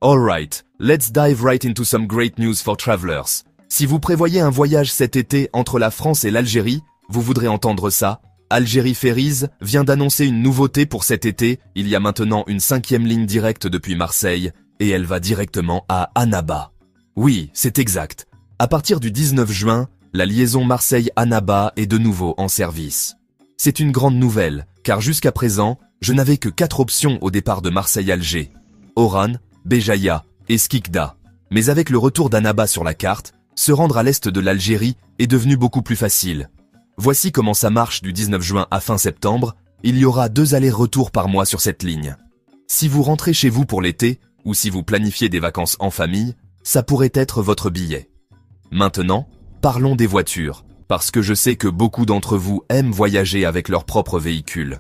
Alright, let's dive right into some great news for travelers. Si vous prévoyez un voyage cet été entre la France et l'Algérie, vous voudrez entendre ça. Algérie Ferries vient d'annoncer une nouveauté pour cet été. Il y a maintenant une 5e ligne directe depuis Marseille, et elle va directement à Annaba. Oui, c'est exact. À partir du 19 juin, la liaison Marseille-Annaba est de nouveau en service. C'est une grande nouvelle, car jusqu'à présent, je n'avais que 4 options au départ de Marseille-Alger. Oran, Béjaïa et Skikda. Mais avec le retour d'Annaba sur la carte, se rendre à l'est de l'Algérie est devenu beaucoup plus facile. Voici comment ça marche du 19 juin à fin septembre, il y aura 2 allers-retours par mois sur cette ligne. Si vous rentrez chez vous pour l'été, ou si vous planifiez des vacances en famille, ça pourrait être votre billet. Maintenant, parlons des voitures, parce que je sais que beaucoup d'entre vous aiment voyager avec leur propre véhicule.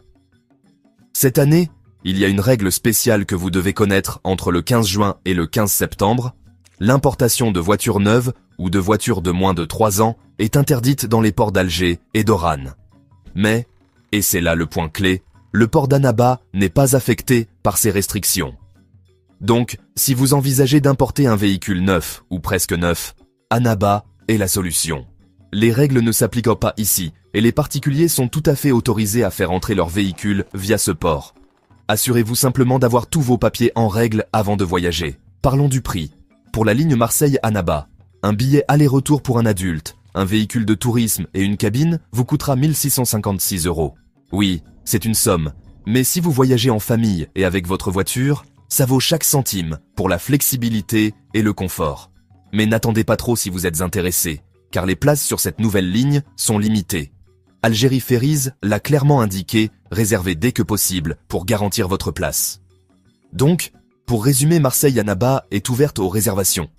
Cette année, il y a une règle spéciale que vous devez connaître entre le 15 juin et le 15 septembre. L'importation de voitures neuves ou de voitures de moins de 3 ans est interdite dans les ports d'Alger et d'Oran. Mais, et c'est là le point clé, le port d'Annaba n'est pas affecté par ces restrictions. Donc, si vous envisagez d'importer un véhicule neuf ou presque neuf, Annaba est la solution. Les règles ne s'appliquent pas ici et les particuliers sont tout à fait autorisés à faire entrer leur véhicule via ce port. Assurez-vous simplement d'avoir tous vos papiers en règle avant de voyager. Parlons du prix. Pour la ligne Marseille-Annaba, un billet aller-retour pour un adulte, un véhicule de tourisme et une cabine vous coûtera 1656 €. Oui, c'est une somme, mais si vous voyagez en famille et avec votre voiture, ça vaut chaque centime pour la flexibilité et le confort. Mais n'attendez pas trop si vous êtes intéressé, car les places sur cette nouvelle ligne sont limitées. Algérie Ferries l'a clairement indiqué, réservez dès que possible pour garantir votre place. Donc, pour résumer, Marseille-Annaba est ouverte aux réservations.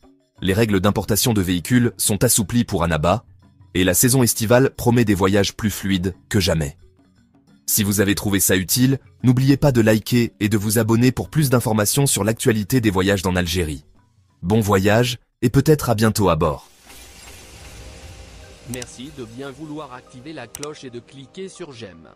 Les règles d'importation de véhicules sont assouplies pour Annaba, et la saison estivale promet des voyages plus fluides que jamais. Si vous avez trouvé ça utile, n'oubliez pas de liker et de vous abonner pour plus d'informations sur l'actualité des voyages en Algérie. Bon voyage, et peut-être à bientôt à bord. Merci de bien vouloir activer la cloche et de cliquer sur j'aime.